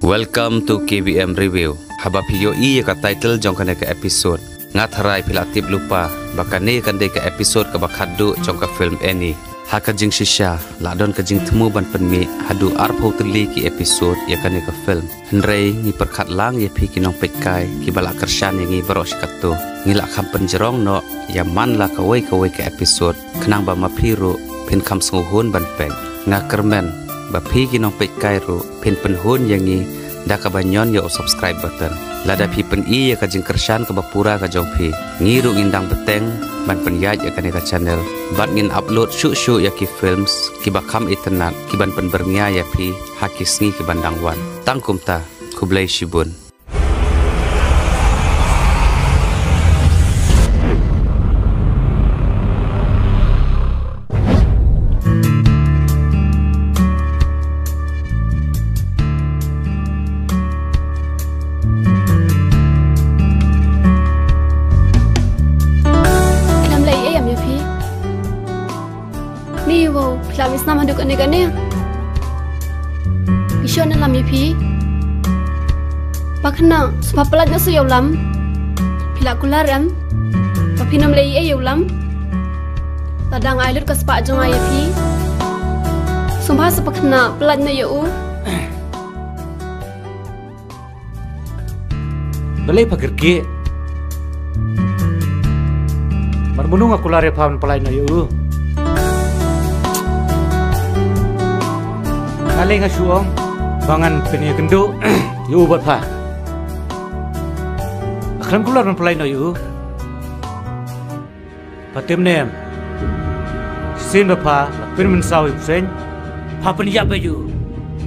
Welcome to KBM Review. Haba video iya ka title jong kana ka episode. Ngatharai pilatip lupa bakane kan de ka episode ka bakhadu jong ka film any. Haka jing shisha ladon ka jing temu ban penmi hadu arpau teli ki episode ya kane ka film. Henrei ni perkat lang ya pi kinong petkai ki bala kershan yang ni baros katu. Ngila kam penjerong no ya man la ka wei ka episode kenang ba mapiru pin kam sunguhun ban pen. Ngakermen Bapi kinong petkai ru pin penhun yang ni dah kabanyon ya subscribe button. Lada pi pen i ya kajing kershan ke bapura ka jong pi. Ngiru ngindang beteng ban penyaj ya kaneka channel. Bat ngin upload syuk ya ki films ki bakam internet ki ban pen bernia ya pi hakis ngi ki bandang wan. Tangkum ta kublai shibun. Lamis nama duk ane-ane. Isyon na lam pi. Bakna supa pelat na suyaw lam. Pila kularam. Papinam lay ayaw lam. Tadang ailut ka spa ajong ay pi. Sumpa sa bakna pelat na yaw. Balay pagergi. Marbunong ako lari paman palay na yaw. Kaleng asuang bangan peni kendo yu buat pa. Akram kular man pelai no yu. Patem nem. Sin bapa pin men sawi sen. Pa pen ya yu.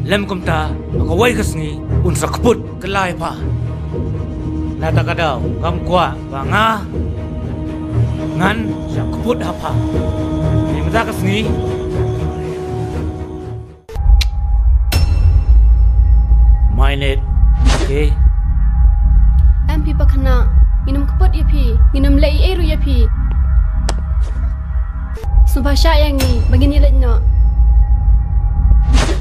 Lem kumta ko wai kasni un sakput kelai pa. Nata kadau kam kwa banga. Ngan sakput apa. Ni mata kasni. Mainit, okay? MP pakna, inam kapot ya pi, inam lay eru ya pi. Sumpah syak yang ni, bagi ni lek no.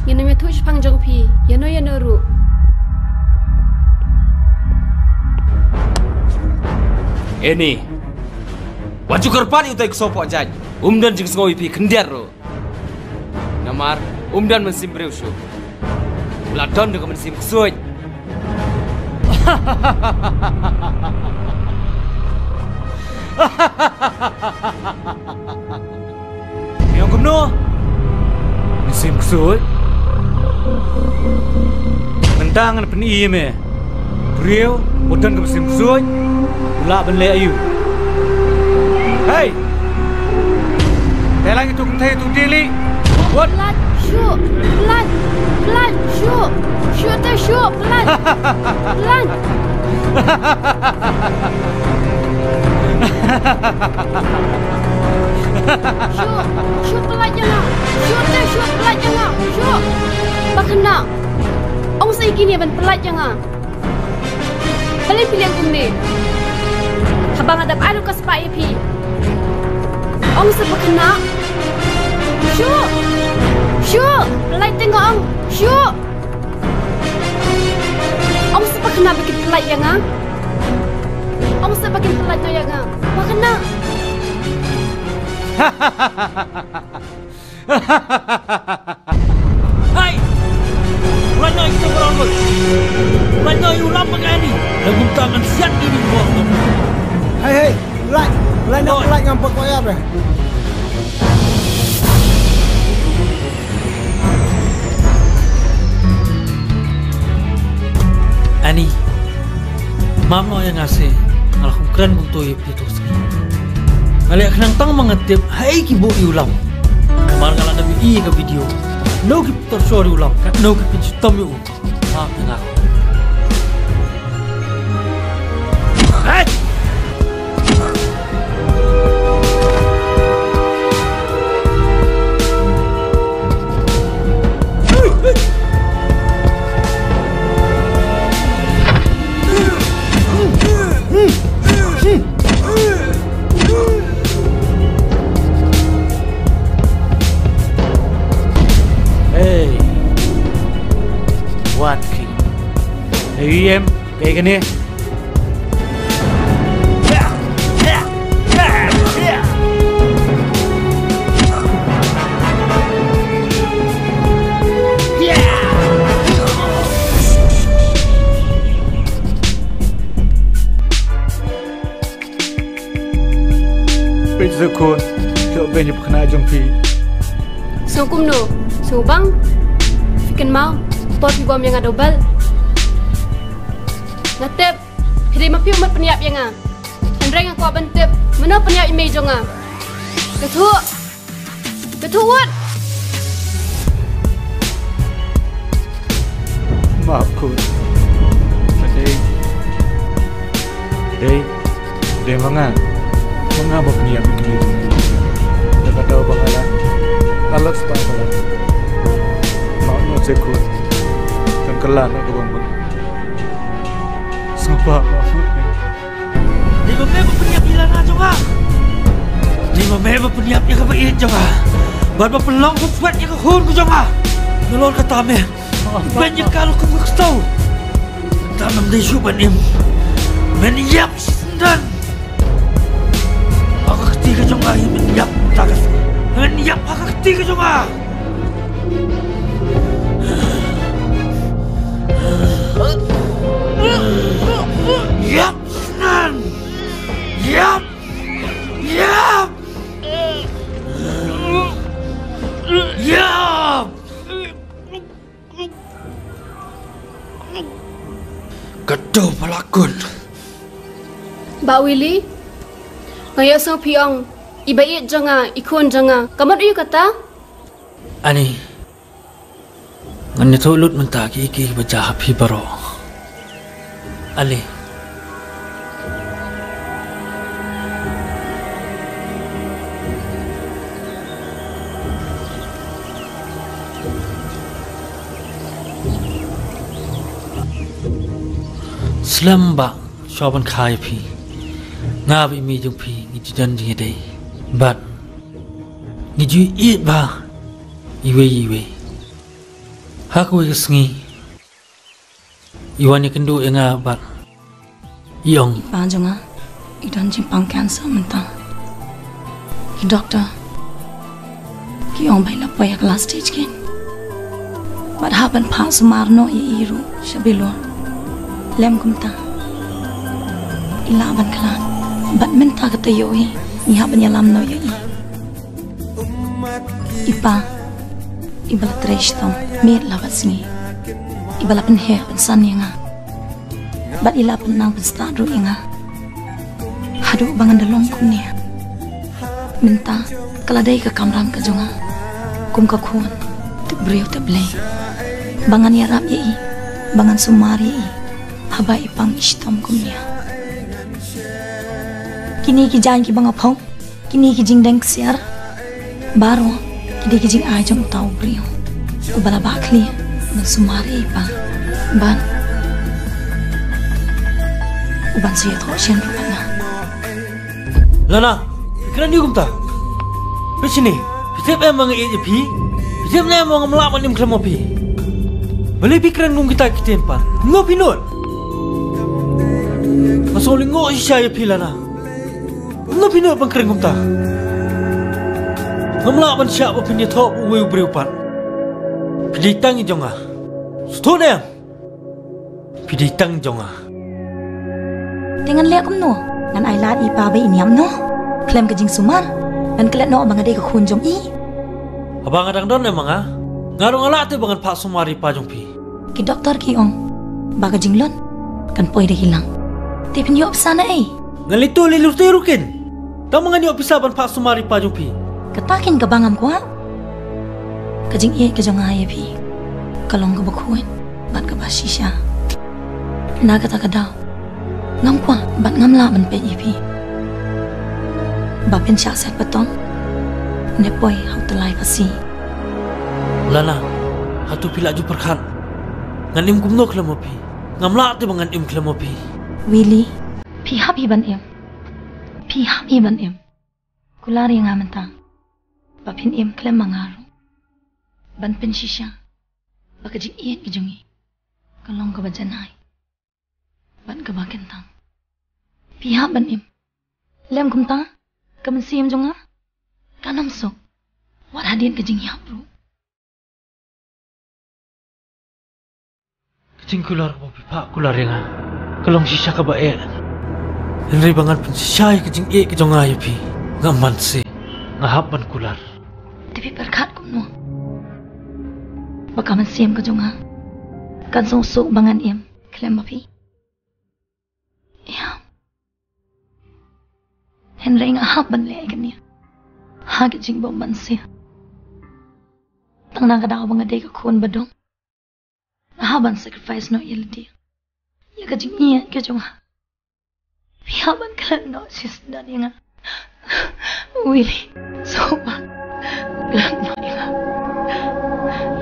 Inam ya tuj pangjong pi, ya no ru. Ini, waju kerpan utai ksopok jaj. Dan jeng sengowi pi kendiar ro. Namar, dan mensim brewshu. Ladon dengan mesim kesuai. Yang kemno mesim kesuai. Mentangan peni me. Beliau bodan ke mesim kesuai. Ulak benle ayu. Hey. Telang itu kentai itu dili. What? Shoot, pelan, shoot, pelan. Shoot pelan jangan, shoot pelan jangan, shoot. Bakna, ong say gini ban pelan jangan. Kalian pilih yang kumne. Habang adap alu kas pa ip. Ong sa bakna. Shoot! Pelai tengok ong. Shoot! Ong sebab kena bikin pelai yang ah. Ong sebab bikin pelai yang ah. Wah kena. Hai! Mana itu berawal? Mana ulam begini? Lagu tangan siat ini buat. Hei, pelai nak pelai ngampak kau ya bre. Ani, mama yang ngasih, kalau keren untuk itu sekali. Kalau kenang tang mengetip, hai kibo ulam. Kemarin kalau ada ke video, no kita tersorry ulam, kan no kita citam yu. Maaf dengar. Hai. em kayak gini. Zakun, cok banyak kena jumpi. Sungkum no, subang, fikan mau, pot bom yang ada double. Ngatep, pilih mapi umat peniap yang ah. Andreng aku abantep, mana peniap imej jong ah. Ketuat. Maaf kun, Dei manga. Mengapa peniap begini? Dapat tahu bangala, alat sebangala. Mau no sekut, dan kelan aku bangun. Sumpah maksudnya. Di mana peniap hilang aja ngah? Di mana peniap yang kebaik jangan? Baru pelong kuat yang kehun ku jangan? Nolong kata me, banyak kalau kamu tahu. Tanam di suban im, meniap dan. Ketiga jonga meniap takas meniap hak ketiga jonga yap nan yap Kedo pelakon Mbak Willy, ngayak sang piang, ibaik janga, ikon janga. Kamu tu kata? Ani, ngani tu lut mentah iki baca happy baro. Ali, Slam ba, shaban khai pi. Ngab imi jung pi ngiju jan ji dei but ngiju eat ba iwe hak we sngi iwani kendo enga but yong ba jonga idan jing pang cancer mentang ki doctor ki yong bai la poya last stage kin but haban pa sumarno iru shabilo lem kumta ilaban klan Bat minta kata yoi, niha penyalam no yoi. Ipa, ibala tresh tong, mir labat sini. Ibala penhe pensan yang Bat ila penang penstadru yang Hadu bangan dalong kumnia. Minta kaladai ke kamram ke jonga. Kum ke kuan, tuk beriu tuk belai. Bangan yarap yei, bangan sumari yei. Haba ipang ishtom kumnia. Kini ki jangan ki bangga pong, kini ki jing deng siar, baru kini ki jing ajong tahu beriu, ubala bakli, mensumari ba, ban, uban siya tahu sian rupanya. Lana, pikiran dia kumta. Begini, setiap emang ini pi, setiap emang melawan yang kelemo pi. Beli pikiran kum kita tempat, ngopi not. Masuk lingo siya pi lana. Ngopi not bangkring kumta. Ngamlawan siya apa punya top uwe beriupan. Piditang jonga. Stone. Piditang jonga. Dengan lihat kum no, ngan ailat ipa bay iniam no, klaim ke jing sumar, dan kelet no abang ada ke khun jom i. Abang adang don emang ah, ngarung alat tu bangan pak sumari pa jong pi. Ki doktor ki ong, baga jing lon, kan poi dah hilang. Tapi nyop sana Ngalito lilur terukin. Tahu mengenai opisaban pak sumari pa jong pi. Katakin ke bangam kuat. Kajing iya ke jong ayah pi. Kalong ke bakuin, bat ke basisya. Naga tak kadaw. Ngam kuat, bat ngam lah ban pe pi. Bapin siya set betong. Nepoi hau telai pasi. Lana, hatu pila ju perkhan. Nganim kumno klemo pi. Ngam lah tu bangan im klemo pi. Willy, pi happy ban em. Pi happy ban em. Kulari ngamantang. Bapin em klem mangaru. Ban pen shisha. Baka jing iet ke jongi. Kalong ke bajanai. kebakin tang. Pihak ban im. Lem kum tang. Kaman siam jonga. Kanam sok. Wat hadian ke jing yap ru. Kecing kular apa pipak kular yang kalong sisa ka ba Henry bangan pun sisa kecing ke jonga ya pi. Ngaman se. Ngahap ban kular. Tapi berkat kum no. Bakaman siam ke jonga. Kan sok bangan im. Klem api. Ya. Henry ngahap ban le kan ya. Ha kecing bom ban se. Tang nang kadang abang adai ke kon badong. Haban sacrifice no yeldi. Ya kajing iya ke jonga. Haban kalan no sis dan inga. Willy soba. Kalan no inga.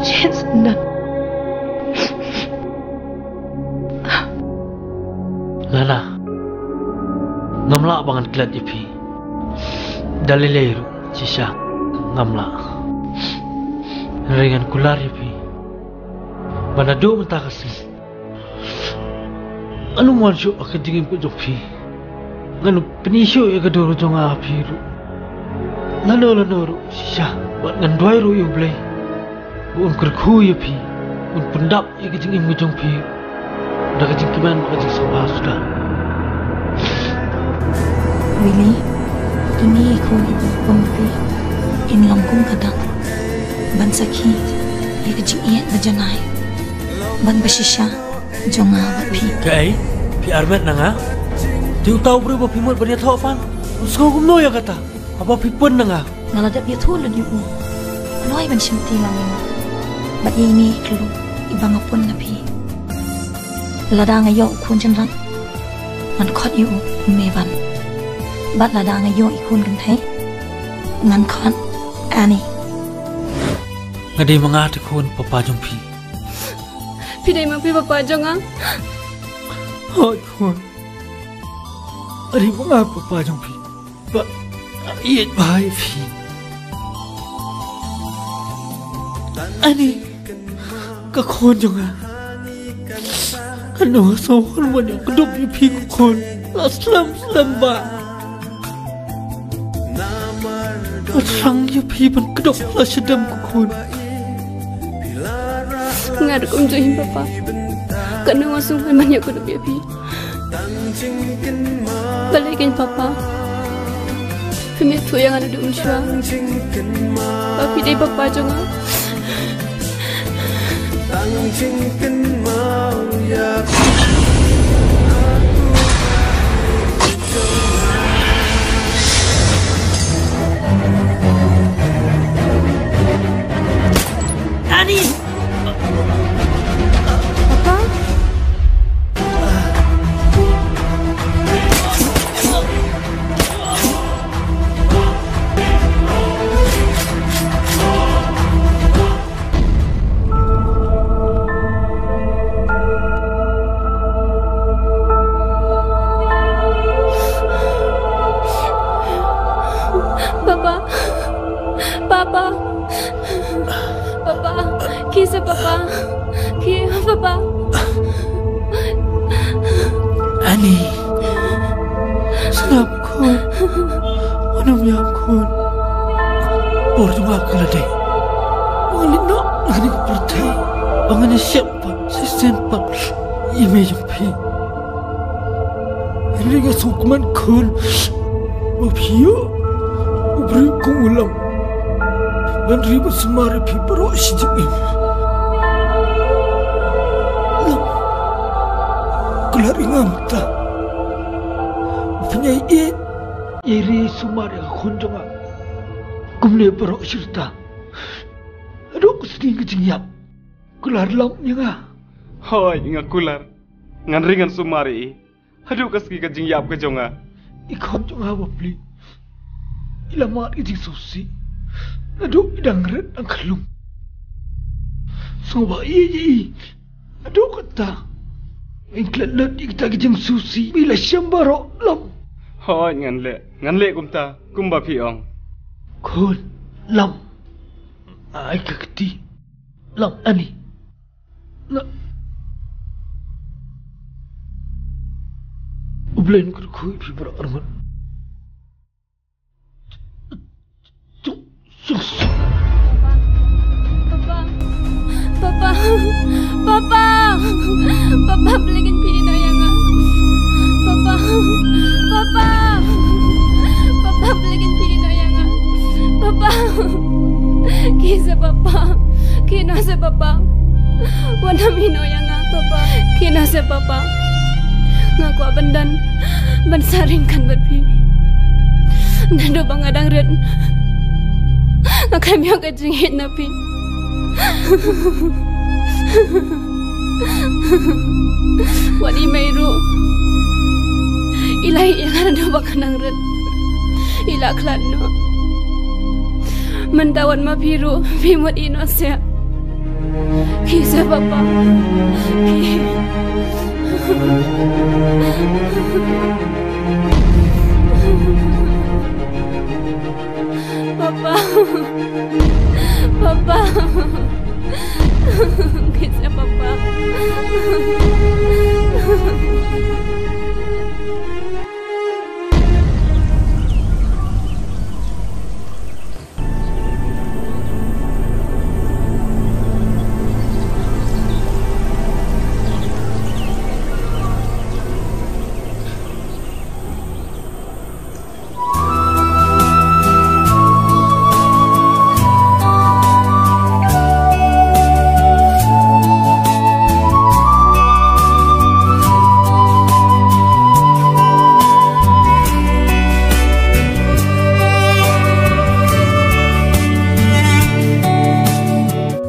Sis dan. Lana. Ngamla bangan kelat ipi. Dalileru sisa ngamla. Ringan kular ipi. Manado mentakas ni. Anu marjo akan dingin ko jopi. Nganu penisyo ya kadoro jonga apiru. Lano sisa buat ngandwai ru yung blay. Un kerku ya pi. Un pendap ya kajing im jong pi. Dah kajing kiman kajing sabah sudah. Willy, ini ikon ibu pembi. In lambung kadang. Ban sakit. Ya kajing iya bajanai. Ban bersisya jonga bapi. Kai, pi armet nanga. Tiu tahu berapa pimut berniat hafan. Usko kumno ya kata. Apa pipun nanga? Ngaladap ya tu lagi u. Noi ban simti langin. Bat ini kelu ibang apun napi. Ladang ayo kun jenran. Man kot yu mevan. Bat ladang ayo ikun gentai. Nan kon Annie. Ngadi mengat kun papa jumpi. Pidai mapi papa jonga. Hoi kun. Ngadi mengat papa jumpi. Ba iet bahai fi. Ani ka kon jonga. Ano so kon mo yang kedup yu pi kon. Aslam ba. Asang yu pi ban kedup la sedam kon. Ngaduk umjohin papa. Kena wasungkan banyak kudu biapi. Balikin papa. Pemik tu yang ada di unsua. Papi dia papa jonga. Ani. Kisah papa. Kisah papa. Ani. Senap kun. Anam yam kun. Berjumpa kelade. Bangan no, bangan ko pertai. Bangan siapa? Siapa? Ime jumpi. Ini ga sukman kun. Opio. Ubri kung ulam. Ban ribu semari pi bro sijim. Kelar ingam ta. Punya iri sumar yang konjonga. Kumne bro sirta. Aduh kusing kejengyap. Kelar lam nga. Hoi nga kular. Ngan ringan sumari. Aduh kaski kejengyap kejonga. Ikon jonga bapli. Ilamat kejing susi. Aduh idang red ang kalung. Soba iya. Aduh kata. Ingklat kita kejeng susi bila syambaro lam. Hoi ngan le kumta kumba piong. Kun lam. Ai kakti. Lam ani. blend kerkui berat arman. Papa, Papa, Papa belikan pino yang Papa, Papa, Papa belikan pino yang Papa, kisa Papa, kina se Papa, wana mino yang Papa, kina se Papa, ngaku abandan, bansaringkan berpi, nado bangadang red, ngakami ang kajingit napi. Wani mayro ilai yang ada bakanang red ila klano mendawan mapiru bimut inosya kisah Papa Papa Papa kisah Papa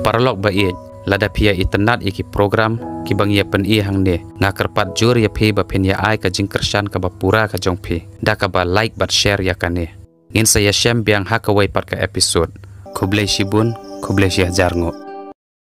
Paralog bait lada pia internet iki program ki bang ya pen i hang ne nga kerpat jur ya phe ba pen ya ai ka jing kershan ka ba pura ka jong phe da ka ba like but share ya kane ngin saya shem biang ha ka wai pat ka episode khublei shibun khublei shi hajar ngo